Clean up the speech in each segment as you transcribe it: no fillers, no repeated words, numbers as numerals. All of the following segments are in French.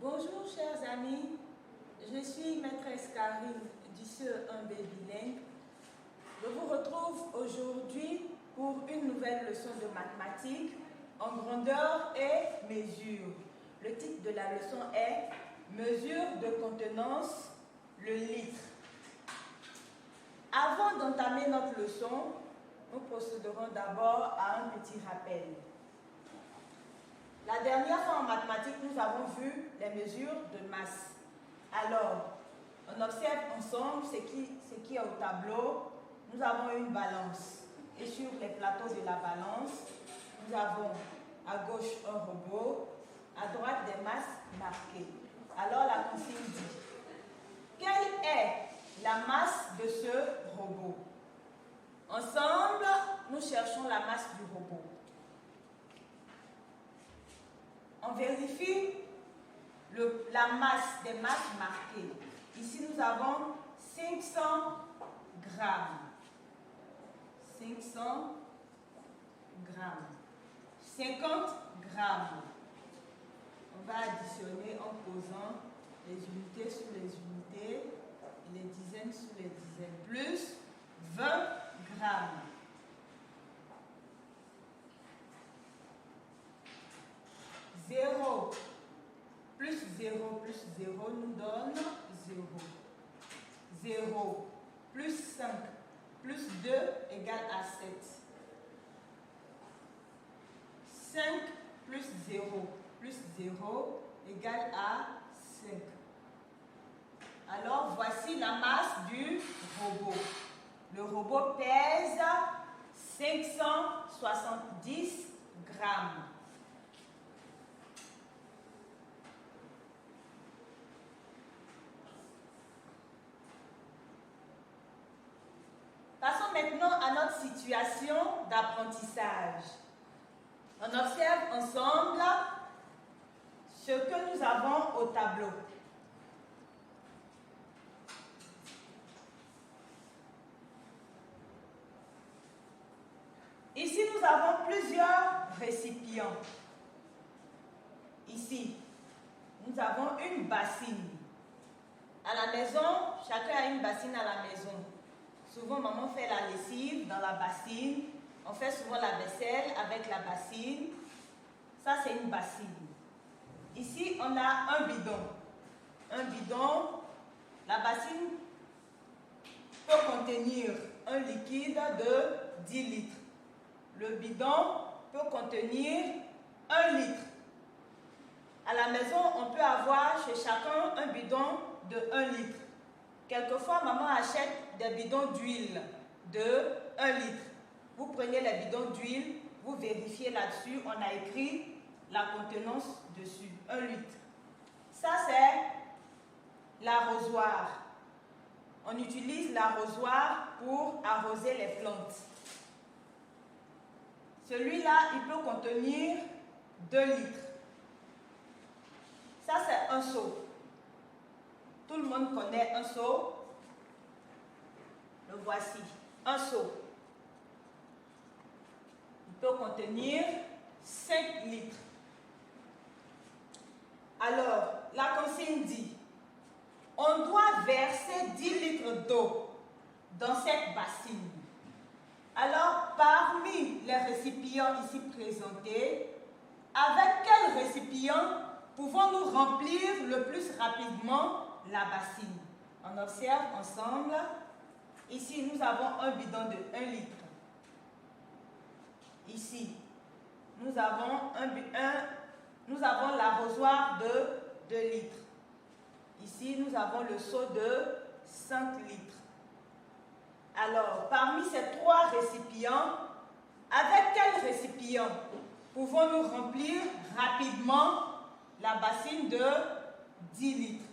Bonjour chers amis, je suis maîtresse Karine du CE1B bilingue. Je vous retrouve aujourd'hui pour une nouvelle leçon de mathématiques en grandeur et mesure. Le titre de la leçon est « Mesure de contenance, le litre ». Avant d'entamer notre leçon, nous procéderons d'abord à un petit rappel. La dernière fois en mathématiques, nous avons vu les mesures de masse. Alors, on observe ensemble ce qui est au tableau. Nous avons une balance. Et sur les plateaux de la balance, nous avons à gauche un robot, à droite des masses marquées. Alors, la consigne dit, quelle est la masse de ce robot? Ensemble, nous cherchons la masse du robot. On vérifie la masse des masses marquées. Ici, nous avons 500 grammes. 500 grammes. 50 grammes. On va additionner en posant les unités sur les unités et les dizaines sur les dizaines. Plus 20 grammes. 0 plus 0 plus 0 nous donne 0. 0 plus 5 plus 2 égale à 7. 5 plus 0 plus 0 égale à 5. Alors, voici la masse du robot. Le robot pèse 570 grammes. Passons maintenant à notre situation d'apprentissage. On observe ensemble ce que nous avons au tableau. Ici, nous avons plusieurs récipients. Ici, nous avons une bassine. À la maison, chacun a une bassine à la maison. Souvent, maman fait la lessive dans la bassine. On fait souvent la vaisselle avec la bassine. Ça, c'est une bassine. Ici, on a un bidon. Un bidon, la bassine peut contenir un liquide de 10 litres. Le bidon peut contenir 1 litre. À la maison, on peut avoir chez chacun un bidon de 1 litre. Quelquefois, maman achète des bidons d'huile de 1 litre. Vous prenez les bidons d'huile, vous vérifiez là-dessus, on a écrit la contenance dessus, 1 litre. Ça, c'est l'arrosoir. On utilise l'arrosoir pour arroser les plantes. Celui-là, il peut contenir 2 litres. Ça, c'est un seau. Tout le monde connaît un seau. Le voici, un seau. Il peut contenir 5 litres. Alors, la consigne dit, on doit verser 10 litres d'eau dans cette bassine. Alors, parmi les récipients ici présentés, avec quel récipient pouvons-nous remplir le plus rapidement la bassine? On observe ensemble. Ici, nous avons un bidon de 1 litre. Ici, nous avons l'arrosoir de 2 litres. Ici, nous avons le seau de 5 litres. Alors, parmi ces 3 récipients, avec quel récipient pouvons-nous remplir rapidement la bassine de 10 litres?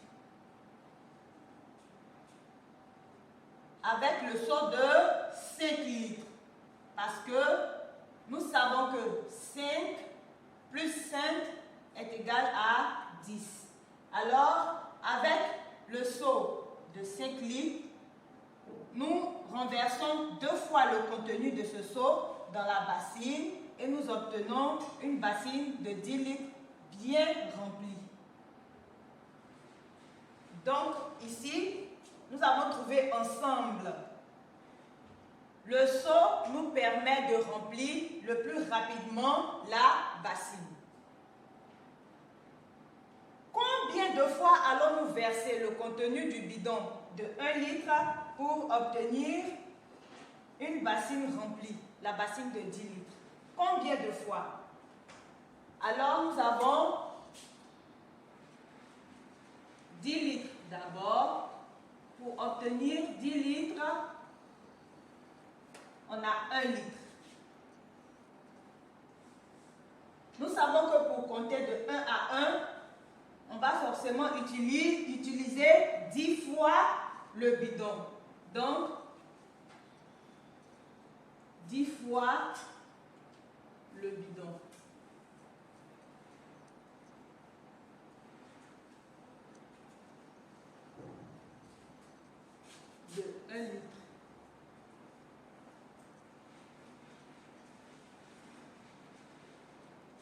Avec le seau de 5 litres. Parce que nous savons que 5 plus 5 est égal à 10. Alors, avec le seau de 5 litres, nous renversons 2 fois le contenu de ce seau dans la bassine et nous obtenons une bassine de 10 litres bien remplie. Donc, ici, nous avons trouvé ensemble. Le seau nous permet de remplir le plus rapidement la bassine. Combien de fois allons-nous verser le contenu du bidon de 1 litre pour obtenir une bassine remplie, la bassine de 10 litres? Combien de fois? Alors, nous avons 10 litres d'abord. Pour obtenir 10 litres, on a 1 litre. Nous savons que pour compter de 1 à 1, on va forcément utiliser 10 fois le bidon. Donc, 10 fois le bidon. De 1 litre.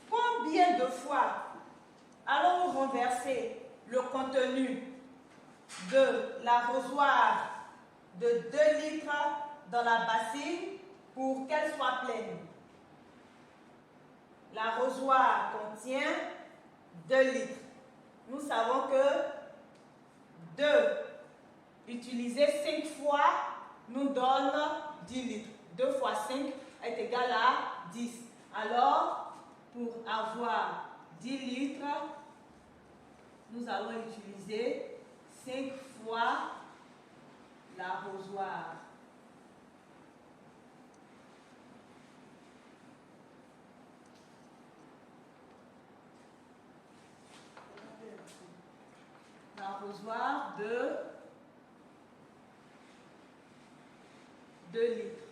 Combien de fois allons-nous renverser le contenu de l'arrosoir de 2 litres dans la bassine pour qu'elle soit pleine? L'arrosoir contient 2 litres. Nous savons que 2 utilisé 5 fois nous donne 10 litres. 2 fois 5 est égal à 10. Alors, pour avoir 10 litres, nous allons utiliser 5 fois l'arrosoir. L'arrosoir de 2 litres.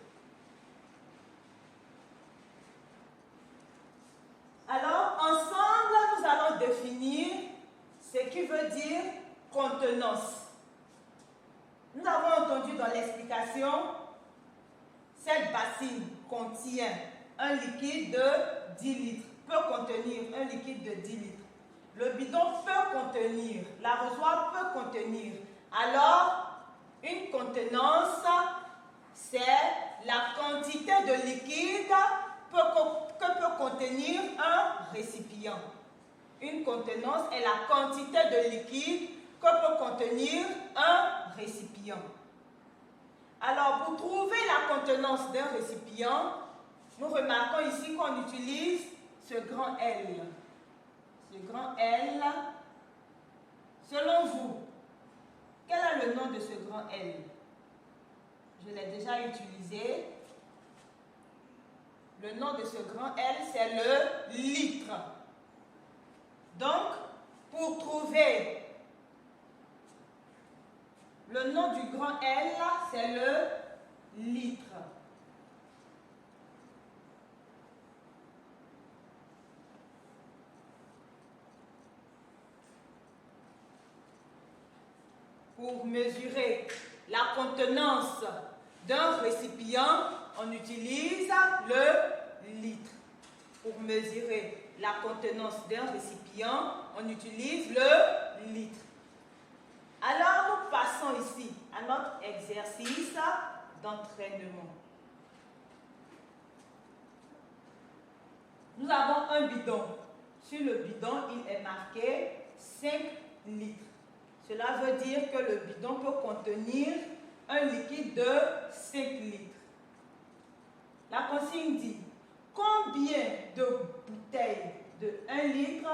Alors, ensemble, nous allons définir ce qui veut dire contenance. Nous avons entendu dans l'explication, cette bassine contient un liquide de 10 litres, peut contenir un liquide de 10 litres. Le bidon peut contenir, l'arrosoir peut contenir. Alors, une contenance, c'est la quantité de liquide que peut contenir un récipient. Une contenance est la quantité de liquide que peut contenir un récipient. Alors, pour trouver la contenance d'un récipient, nous remarquons ici qu'on utilise ce grand L. Ce grand L, selon vous, quel est le nom de ce grand L? Je l'ai déjà utilisé. Le nom de ce grand L, c'est le litre. Donc, pour trouver le nom du grand L, c'est le litre. Pour mesurer la contenance d'un récipient, on utilise le litre. Pour mesurer la contenance d'un récipient, on utilise le litre. Alors, nous passons ici à notre exercice d'entraînement. Nous avons un bidon. Sur le bidon, il est marqué 5 litres. Cela veut dire que le bidon peut contenir un liquide de 5 litres. La consigne dit, combien de bouteilles de 1 litre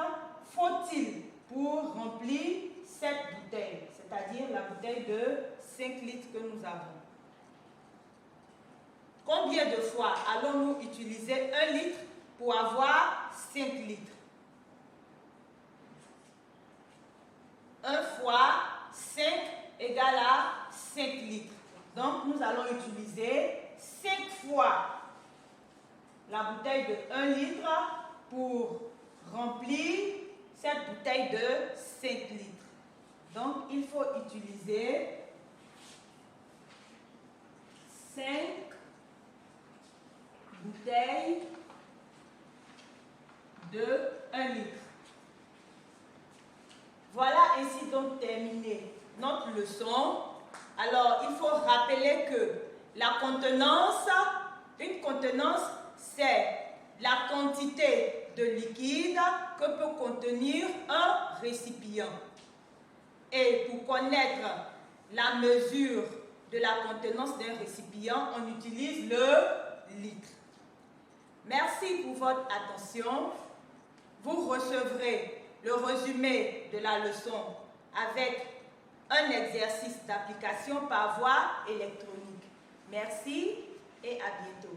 faut-il pour remplir cette bouteille, c'est-à-dire la bouteille de 5 litres que nous avons? Combien de fois allons-nous utiliser 1 litre pour avoir 5 litres? 1 fois 5 égale à 5 litres. Donc, nous allons utiliser 5 fois la bouteille de 1 litre pour remplir cette bouteille de 5 litres. Donc, il faut utiliser 5 bouteilles de 1 litre. Voilà ainsi donc terminé notre leçon. Alors, il faut rappeler que la contenance, une contenance, c'est la quantité de liquide que peut contenir un récipient. Et pour connaître la mesure de la contenance d'un récipient, on utilise le litre. Merci pour votre attention. Vous recevrez le résumé de la leçon avec un exercice d'application par voie électronique. Merci et à bientôt.